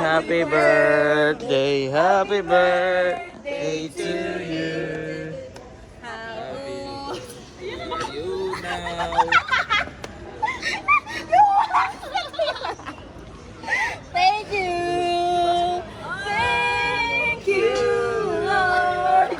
happy birthday, happy birthday to you. Happy to you now. Thank you. Thank you, Lord.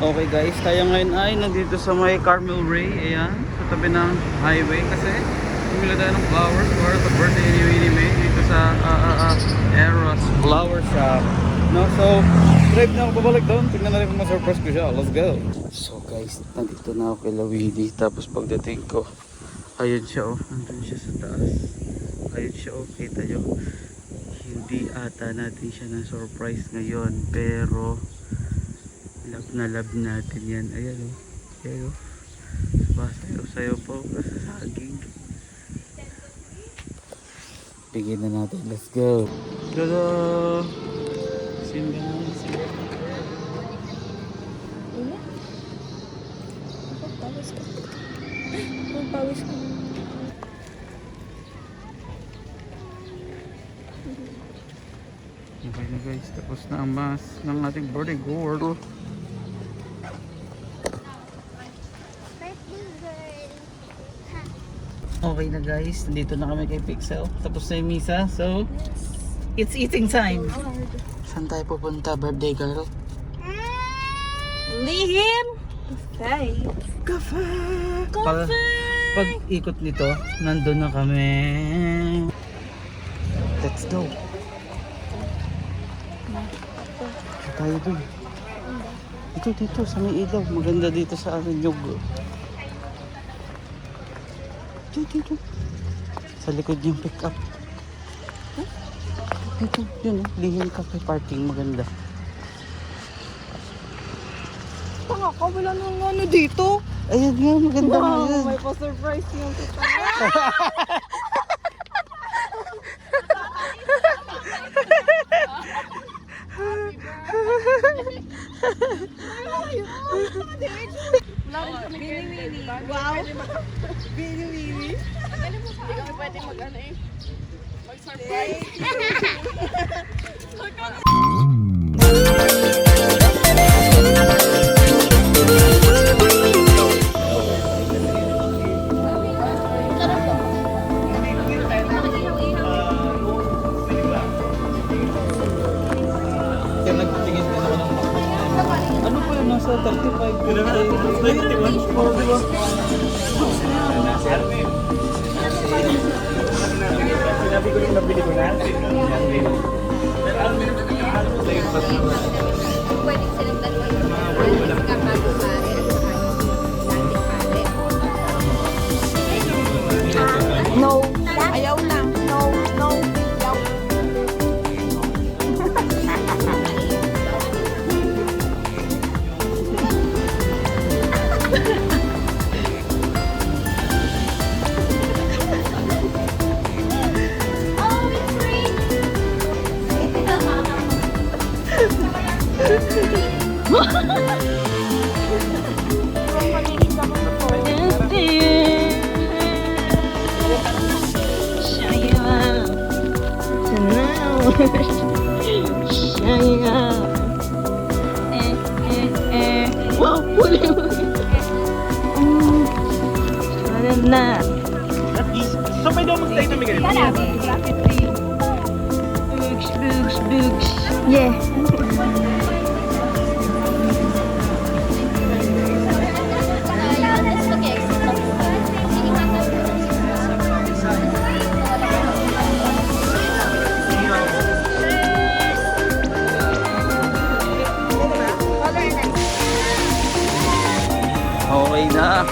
Okay guys, tayo ngayon ay nandito sa may Carmel Ray. Ayan, sa tabi ng highway kasi bumili tayo ng flowers for the birthday ni Winnie May dito sa Eros Flower Shop. No, so drive na ako babalik doon. Tignan natin kung ma-surprise ko siya. Let's go. So guys, nandito na ako kay Lawidi. Tapos pagdating ko, ayun siya oh. Nandun siya sa taas. Ayun siya oh. Kita nyo. Hindi ata natin siya na surprise ngayon. Pero love na love natin yan. Ayan o. Ayan o. Sayo po. Sa saging. Bigyan na natin. Let's go. Tada! Simba na. Simba na. Pawis ko. Pawis ko. Okay na guys. Tapos na ang mas ng ating birthday girl. Okay na guys, nandito na kami kay Pixel. Tapos na yung misa, so it's eating time. Saan tayo pupunta, birthday girl? Lihim. Cafe. Pag ikot nito, nandun na kami. Let's go. Tayo dun. Dito, sa may ilaw. Maganda dito sa amin yung dito. Sa likod yung pick up. Dito, yun oh. Lihim Cafe parking, maganda. Tanga ka, wala nang ano dito. Ayan nga, maganda na yan. May pa-surprise yung kita. Wow! Bini-wini. Hindi kami pwede mag-ano eh. Mag-surprise. Ano pa yun? Nasa 35. Diba? Sinabi ko yung nabili ko na. Pwede silang dalawa yung mga kapag pare at saka pare. No. Ayaw na. No. Ayaw. Wow, huli. Na. So pwede ako mag-stay na may ganito? Bugs. Yeah. Okay na.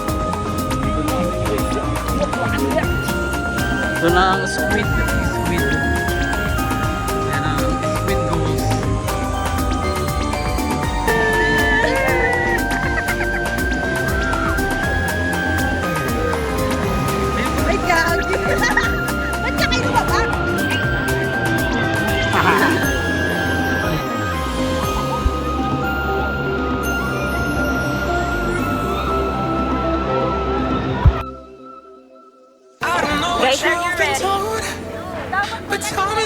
Ito na ang squid. Yan ang squid goals. Ay, gagi. Ba't ka kayo baba?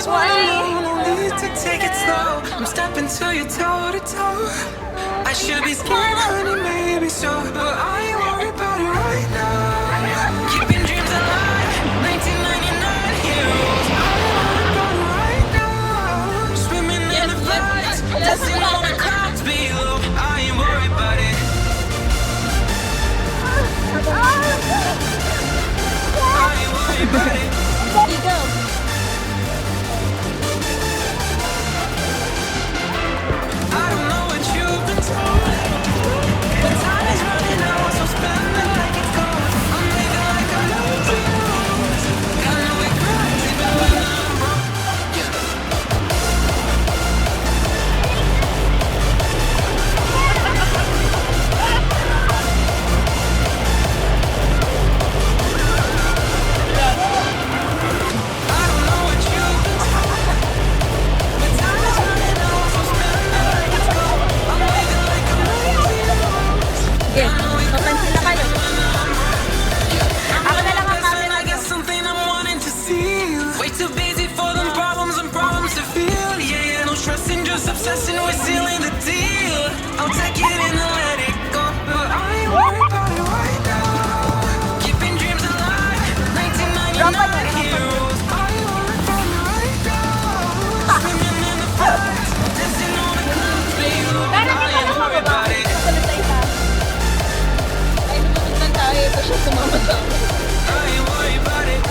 is running low, no need to take it slow. I'm stepping to you toe to toe. I should be scared, honey, maybe so, but I ain't worried about it right now. Keeping dreams alive, 1999 heroes. I ain't worried about it right now. Swimming in the floods, dancing on the clouds below. I ain't worried about it. I ain't worried about it. Ready, go. I don't know what you've been told, but time is running out, so spend it like it's gold. I'm living like I'm losing rules. Got no regrets even when I'm broke. I don't know what you've been told, but time is running out, so spend it like it's gold. I'm living like I'm losing rules. Okay, papansin na kayo. Ako na lang ang camera. I got something I'm wanting to see. Way too busy for them problems and problems to feel. Yeah, no stressing, just obsessing with sealing the deal. I'll take it in and let it go, but I ain't worried about it right now. Keeping dreams alive, 1999 heroes. I ain't worried about it right now. Swimming in the floods, dancing on the clouds below. I ain't worried about it. Nasunod sa isa. Ay, nasunod lang tayo. Ito siya sumama sa akin. I ain't worried about it.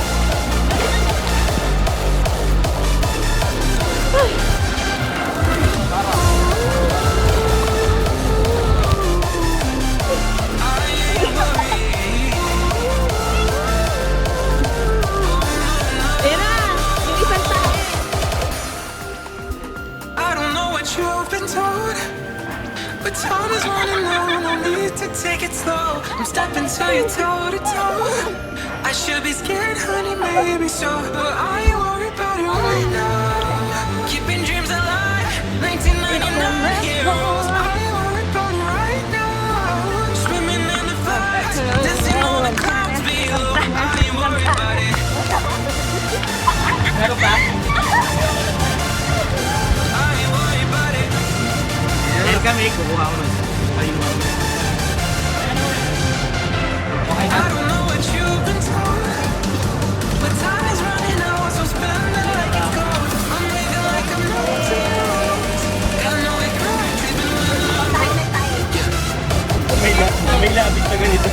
I ain't worried. Tira! Yung isang tayo. I don't know what you've been told, but time is running low, no need to take it slow. I'm stepping to you toe to toe. I should be scared, honey, maybe so, but I ain't worried about it right now. Keeping dreams alive, 1999 heroes. I ain't worried about it right now. Swimming in the floods, dancing on the clouds below. I ain't worried about it. Meron pa? I ain't worried about it. Ayan kami, kukuha ko nun. Ayun mo. Okay na. I don't know what you've been told, but time is running out, so spend it like it's gold. I'm living like I'm losing rules. Got no regrets even when I'm broke. May labit na ganito.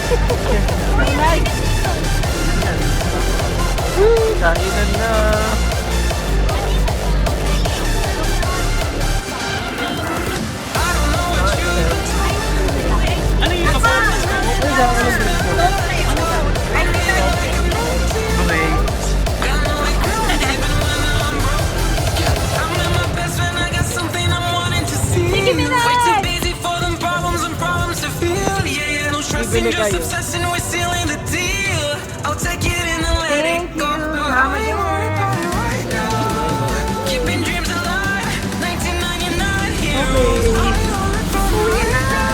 Kainan na. I don't know what you've been told, Ano yung kapatid? Okay. got no regrets even when I'm broke. I'm with my best friend, I got something I'm wanting to see. Way too busy for them problems and problems to feel. Yeah, no stressing, just obsessing with sealing the deal. I'll take it in and let it go, but I ain't worried about it right now. Keeping dreams alive, 1999 heroes. I ain't worried about it right now.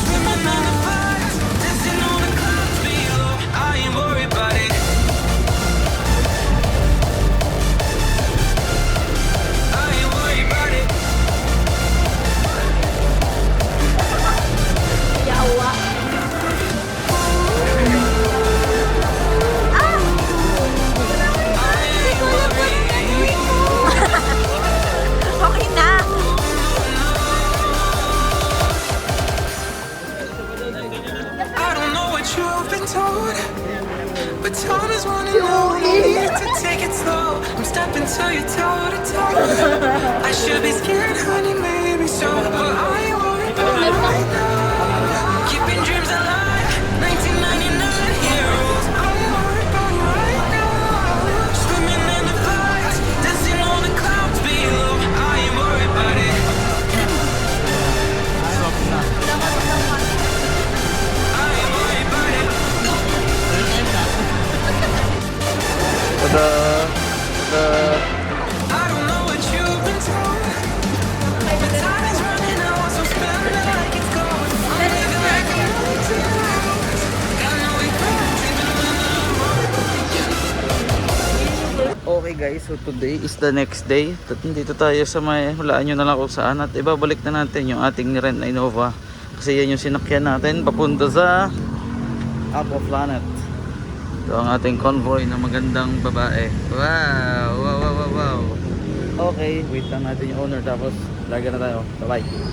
Swimming in the floods, dancing on the clouds below. I ain't worried about it. I ain't worried about it. Yawa. I ain't worried. Okay na. I don't know what you've been told, but time is running low. No need to take it slow. I'm stepping to you toe to toe. I should be scared, honey, maybe so, but I ain't worried about it right now. Keeping dreams alive, 1999 heroes. I ain't worried about it right now. Swimming in the floods, dancing on the clouds below. I ain't worried about it. I ain't worried about it. Tada! Tada! I don't know what you've been told, but time is running out, guys, so today is the next day. Dito tayo sa may, hulaan nyo na lang kung saan. At ibabalik na natin yung ating ni-rent na Innova. Kasi yan yung sinakyan natin papunta sa Aqua Planet. Ito ang ating convoy na magandang babae. Wow! Wow, wow, wow, wow. Okay, wait lang natin yung owner tapos laga na tayo. Bye-bye.